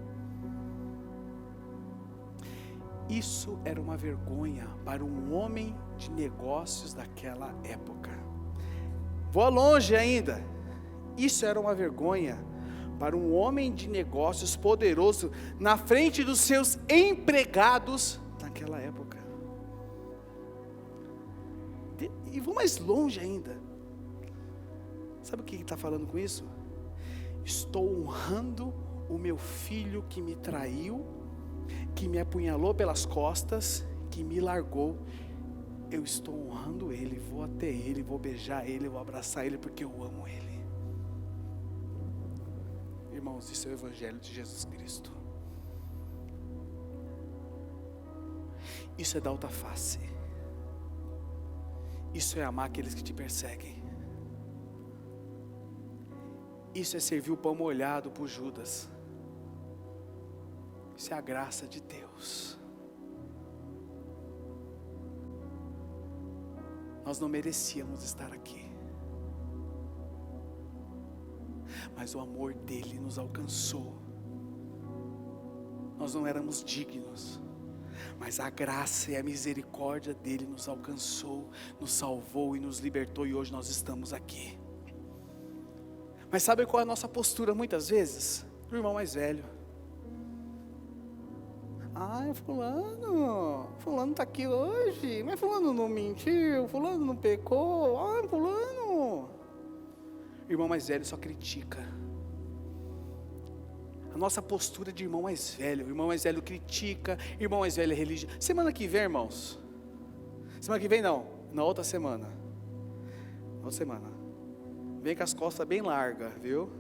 Isso era uma vergonha para um homem de negócios daquela época. Vou longe ainda. Isso era uma vergonha para um homem de negócios poderoso na frente dos seus empregados naquela época. E vou mais longe ainda. Sabe o que ele está falando com isso? Estou honrando o meu filho que me traiu, que me apunhalou pelas costas, que me largou. Eu estou honrando ele, vou até ele, vou beijar ele, vou abraçar ele, porque eu amo ele. Irmãos, isso é o Evangelho de Jesus Cristo. Isso é dar outra face. Isso é amar aqueles que te perseguem. Isso é servir o pão molhado por Judas. Isso é a graça de Deus. Nós não merecíamos estar aqui, mas o amor dele nos alcançou. Nós não éramos dignos, mas a graça e a misericórdia dele nos alcançou, nos salvou e nos libertou, e hoje nós estamos aqui. Mas sabe qual é a nossa postura muitas vezes? Do irmão mais velho. Ai, fulano está aqui hoje, mas fulano não mentiu, fulano não pecou, ai, fulano. Irmão mais velho só critica. A nossa postura de irmão mais velho, o irmão mais velho critica, irmão mais velho é religioso. Semana que vem, irmãos, Semana que vem não, na outra semana. Na outra semana. Vem com as costas bem largas, viu?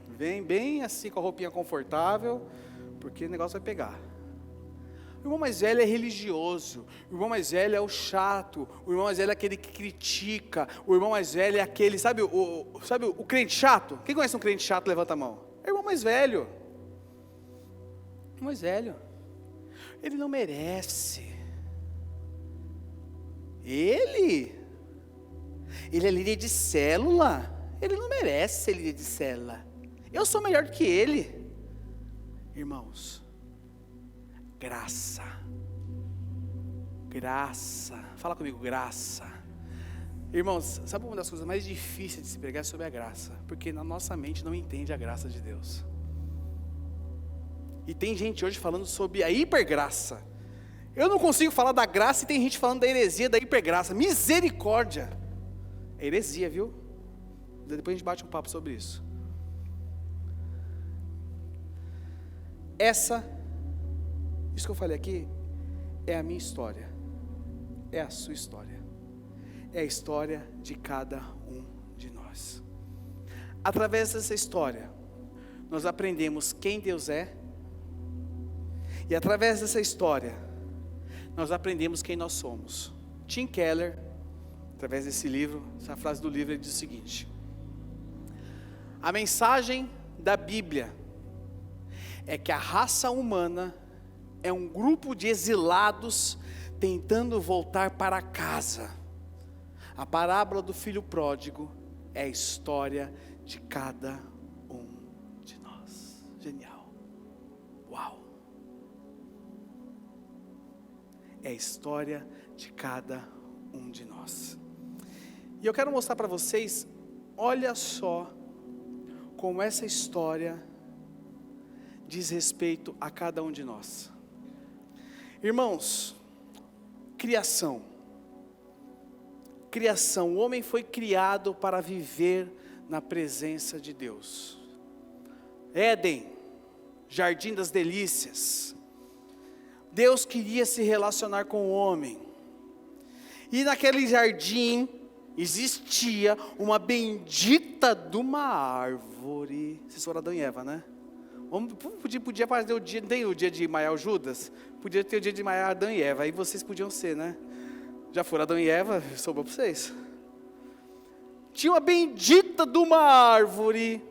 Vem bem assim com a roupinha confortável, porque o negócio vai pegar. O irmão mais velho é religioso, o irmão mais velho é o chato, o irmão mais velho é aquele que critica, o irmão mais velho é aquele, sabe o crente chato? Quem conhece um crente chato, levanta a mão. É o irmão mais velho. O irmão mais velho. Ele não merece. Ele é líder de célula, ele não merece ser líder de célula. Eu sou melhor do que ele. Irmãos, graça, fala comigo, graça. Irmãos, sabe uma das coisas mais difíceis de se pregar é sobre a graça, porque na nossa mente não entende a graça de Deus. E tem gente hoje falando sobre a hipergraça. Eu não consigo falar da graça e tem gente falando da heresia, da hipergraça. Misericórdia. É heresia, viu? Depois a gente bate um papo sobre isso. Isso que eu falei aqui, é a minha história. É a sua história. É a história de cada um de nós. Através dessa história, nós aprendemos quem Deus é. E através dessa história, nós aprendemos quem nós somos. Tim Keller, através desse livro, essa frase do livro, ele diz o seguinte: a mensagem da Bíblia é que a raça humana é um grupo de exilados tentando voltar para casa. A parábola do filho pródigo é a história de cada um de nós. Genial. Uau. É a história de cada um de nós. E eu quero mostrar para vocês, olha só como essa história diz respeito a cada um de nós. Irmãos, criação, o homem foi criado para viver na presença de Deus. Éden, jardim das delícias. Deus queria se relacionar com o homem. E naquele jardim existia uma bendita de uma árvore. Vocês foram Adão e Eva, né? Podia fazer o dia, não tem o dia de Maiar o Judas? Podia ter o dia de Maiar Adão e Eva, aí vocês podiam ser, né? Já foram Adão e Eva, sobrou para vocês. Tinha uma bendita de uma árvore,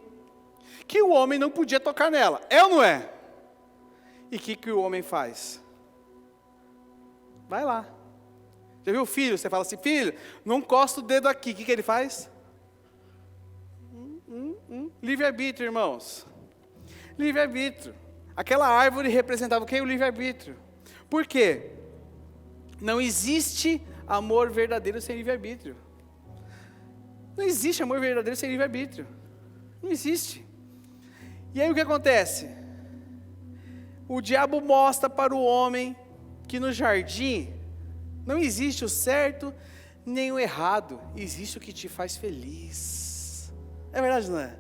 que o homem não podia tocar nela, é ou não é? E o que o homem faz? Vai lá. Já viu o filho? Você fala assim, filho, não encosta o dedo aqui, o que ele faz? Livre-arbítrio, irmãos. Livre-arbítrio. Aquela árvore representava o que? O livre-arbítrio. Por quê? Não existe amor verdadeiro sem livre-arbítrio. Não existe amor verdadeiro sem livre-arbítrio. Não existe. E aí o que acontece? O diabo mostra para o homem que no jardim não existe o certo nem o errado. Existe o que te faz feliz. É verdade, não é?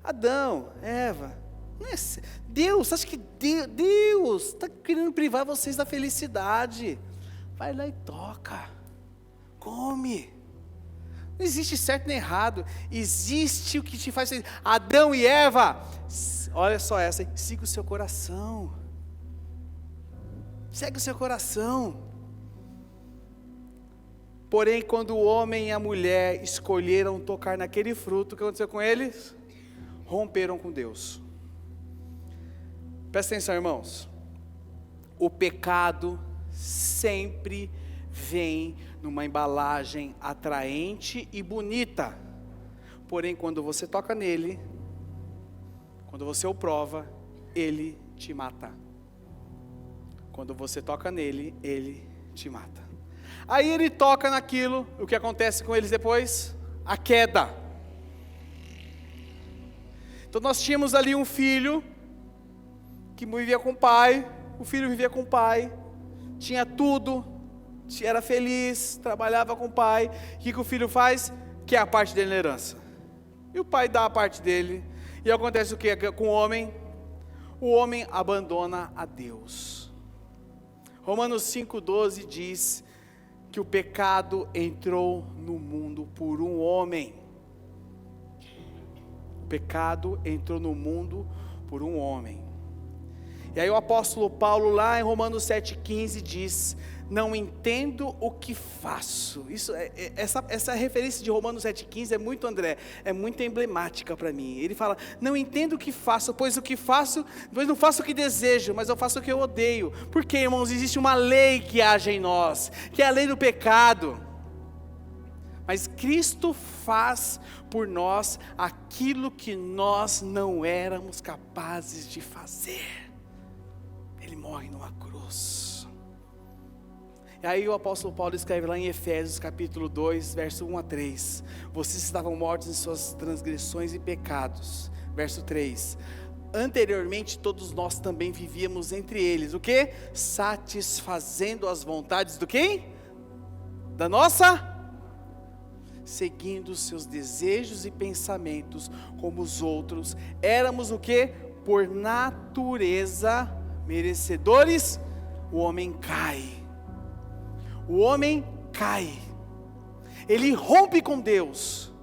Adão, Eva, não é Deus, acha que Deus está querendo privar vocês da felicidade? Vai lá e toca, come. Não existe certo nem errado, existe o que te faz feliz. Adão e Eva, olha só essa, siga o seu coração. Segue o seu coração. Porém, quando o homem e a mulher escolheram tocar naquele fruto, o que aconteceu com eles? Romperam com Deus. Presta atenção, irmãos. O pecado sempre vem numa embalagem atraente e bonita. Porém, quando você toca nele, quando você o prova, ele te mata. Quando você toca nele, ele te mata. Aí ele toca naquilo, o que acontece com eles depois? A queda. Então nós tínhamos ali um filho, que vivia com o pai, o filho vivia com o pai, tinha tudo, era feliz, trabalhava com o pai. O que o filho faz? Quer a parte dele na herança. E o pai dá a parte dele. E acontece o que com o homem? O homem abandona a Deus. Romanos 5,12 diz que o pecado entrou no mundo por um homem. O pecado entrou no mundo por um homem. E aí o apóstolo Paulo lá em Romanos 7,15 diz: não entendo o que faço. Essa referência de Romanos 7,15 é muito, André, é muito emblemática para mim. Ele fala: não entendo o que faço, pois não faço o que desejo, mas eu faço o que eu odeio. Porque, irmãos, existe uma lei que age em nós, que é a lei do pecado. Mas Cristo faz por nós aquilo que nós não éramos capazes de fazer. Ele morre numa cruz. E aí o apóstolo Paulo escreve lá em Efésios capítulo 2, verso 1 a 3. Vocês estavam mortos em suas transgressões e pecados. Verso 3. Anteriormente todos nós também vivíamos entre eles. O quê? Satisfazendo as vontades do quem? Da nossa? Seguindo os seus desejos e pensamentos como os outros. Éramos o quê? Por natureza merecedores. O homem cai. O homem cai. Ele rompe com Deus.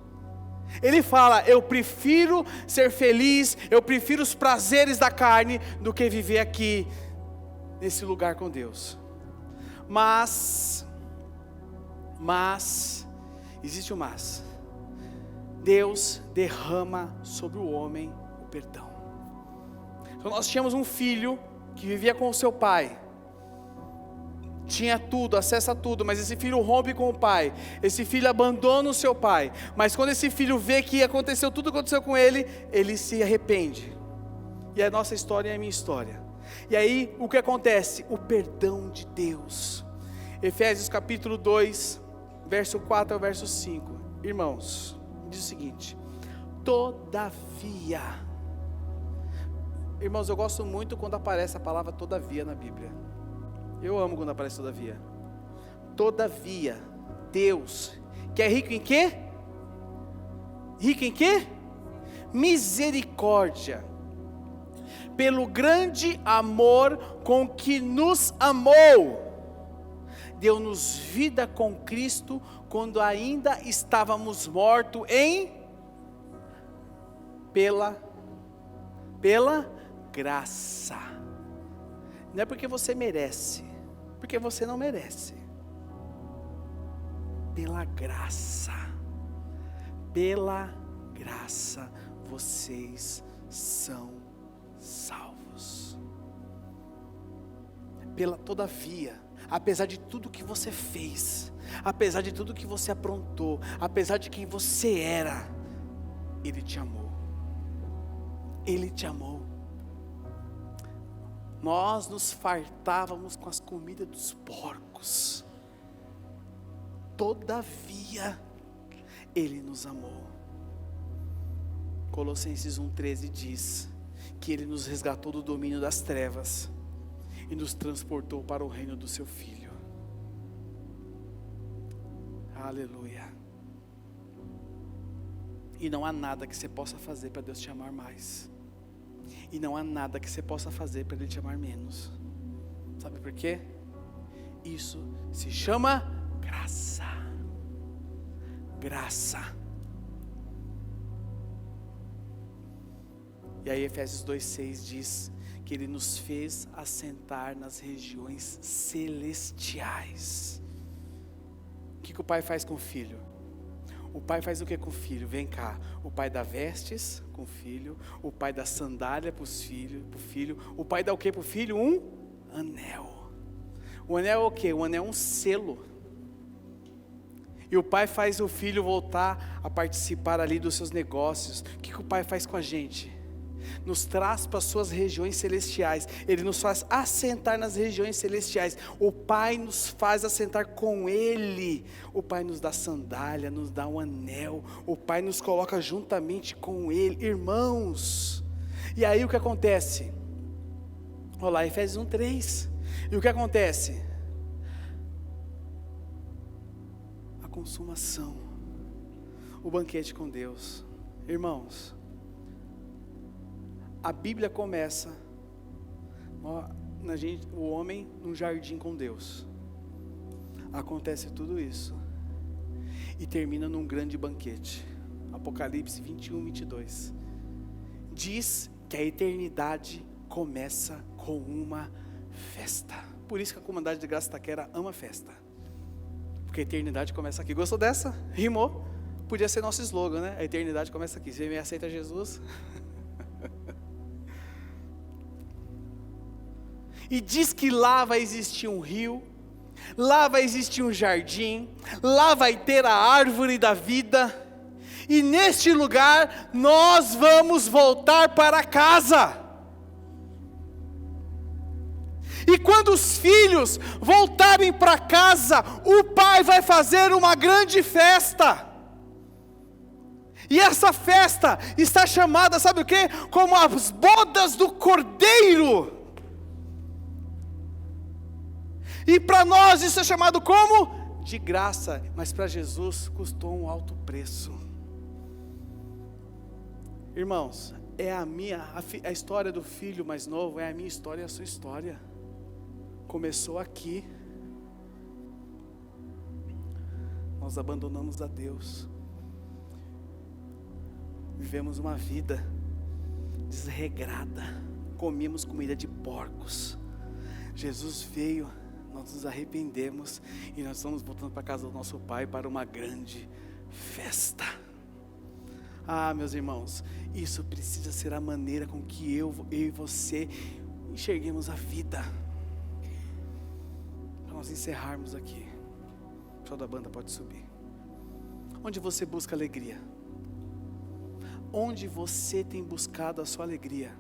Ele fala: eu prefiro ser feliz, eu prefiro os prazeres da carne do que viver aqui nesse lugar com Deus. Mas existe um mas. Deus derrama sobre o homem o perdão. Então nós tínhamos um filho que vivia com o seu pai, tinha tudo, acesso a tudo, mas esse filho rompe com o pai, esse filho abandona o seu pai, mas quando esse filho vê que aconteceu tudo que aconteceu com ele, ele se arrepende. E a nossa história é a minha história. E aí o que acontece? O perdão de Deus. Efésios capítulo 2, verso 4 ao verso 5. Irmãos, diz o seguinte: todavia. Irmãos, eu gosto muito quando aparece a palavra todavia na Bíblia. Eu amo quando aparece todavia. Todavia, Deus, que é rico em quê? Rico em quê? Misericórdia, pelo grande amor com que nos amou, deu-nos vida com Cristo, quando ainda estávamos mortos pela graça. Não é porque você merece, porque você não merece. Pela graça vocês são salvos. Todavia, apesar de tudo que você fez, apesar de tudo que você aprontou, apesar de quem você era, Ele te amou. Ele te amou. Nós nos fartávamos com as comidas dos porcos. Todavia, Ele nos amou. Colossenses 1,13 diz que Ele nos resgatou do domínio das trevas e nos transportou para o reino do seu Filho. Aleluia. E não há nada que você possa fazer para Deus te amar mais. E não há nada que você possa fazer para Ele te amar menos. Sabe por quê? Isso se chama graça. Graça. E aí Efésios 2,6 diz que Ele nos fez assentar nas regiões celestiais. O que o pai faz com o filho? O pai faz o que com o filho? Vem cá. O pai dá vestes com o filho. O pai dá sandália para o filho. O pai dá o que para o filho? Um anel. O anel é o que? O anel é um selo. E o pai faz o filho voltar a participar ali dos seus negócios. O que o pai faz com a gente? Nos traz para as suas regiões celestiais. Ele nos faz assentar nas regiões celestiais. O Pai nos faz assentar com Ele. O Pai nos dá sandália, nos dá um anel. O Pai nos coloca juntamente com Ele. Irmãos, e aí o que acontece? Olha lá, Efésios 1,3. E o que acontece? A consumação, o banquete com Deus. Irmãos, a Bíblia começa o homem num jardim com Deus. acontece tudo isso e termina num grande banquete. Apocalipse 21, 22. Diz que a eternidade começa com uma festa. Por isso que a comunidade de Graça Itaquera ama festa. Porque a eternidade começa aqui. Gostou dessa? Rimou? Podia ser nosso slogan, né? A eternidade começa aqui. Você me aceita Jesus? E diz que lá vai existir um rio, lá vai existir um jardim, lá vai ter a árvore da vida, e neste lugar nós vamos voltar para casa. E quando os filhos voltarem para casa, o pai vai fazer uma grande festa. E essa festa está chamada, sabe o quê? Como as bodas do Cordeiro. E para nós isso é chamado como? De graça, mas para Jesus custou um alto preço. Irmãos, é a história do filho mais novo, é a minha história e a sua história. Começou aqui. Nós abandonamos a Deus. Vivemos uma vida desregrada. Comíamos comida de porcos. Jesus veio, nós nos arrependemos e nós estamos voltando para a casa do nosso Pai para uma grande festa. Ah, meus irmãos, isso precisa ser a maneira com que eu e você enxerguemos a vida. Para nós encerrarmos aqui. O pessoal da banda pode subir. Onde você busca alegria? Onde você tem buscado a sua alegria?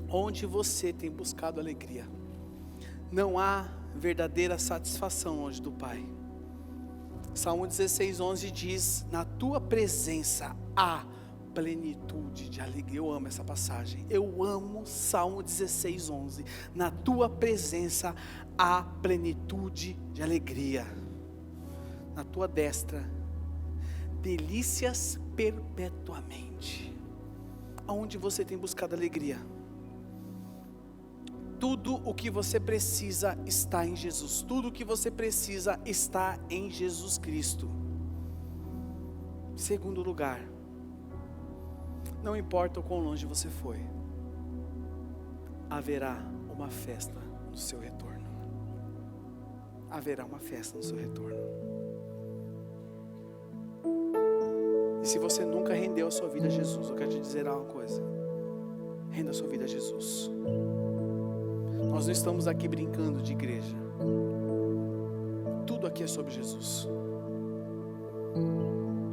Onde você tem buscado alegria? Não há verdadeira satisfação longe do Pai. Salmo 16:11 diz: na tua presença há plenitude de alegria. Eu amo essa passagem. Eu amo Salmo 16:11. Na tua presença há plenitude de alegria. Na tua destra, delícias perpetuamente. Aonde você tem buscado alegria? Tudo o que você precisa está em Jesus. Tudo o que você precisa está em Jesus Cristo. Segundo lugar, não importa o quão longe você foi, haverá uma festa no seu retorno. Haverá uma festa no seu retorno. E se você nunca rendeu a sua vida a Jesus, eu quero te dizer uma coisa: renda a sua vida a Jesus. Nós não estamos aqui brincando de igreja. Tudo aqui é sobre Jesus.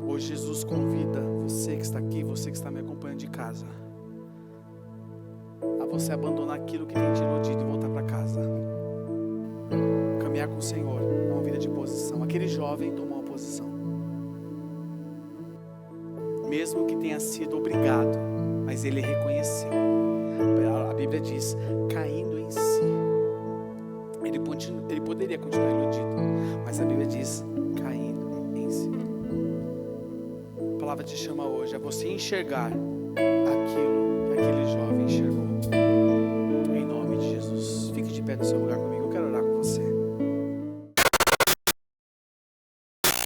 Hoje Jesus convida você que está aqui, você que está me acompanhando de casa, a você abandonar aquilo que tem te iludido e voltar para casa. Caminhar com o Senhor é uma vida de posição. Aquele jovem tomou uma posição. Mesmo que tenha sido obrigado, mas ele reconheceu. A Bíblia diz, caindo em si. Ele poderia continuar iludido, mas a Bíblia diz, caindo em si. A palavra te chama hoje a você enxergar aquilo que aquele jovem enxergou. Em nome de Jesus. Fique de pé no seu lugar comigo, eu quero orar com você.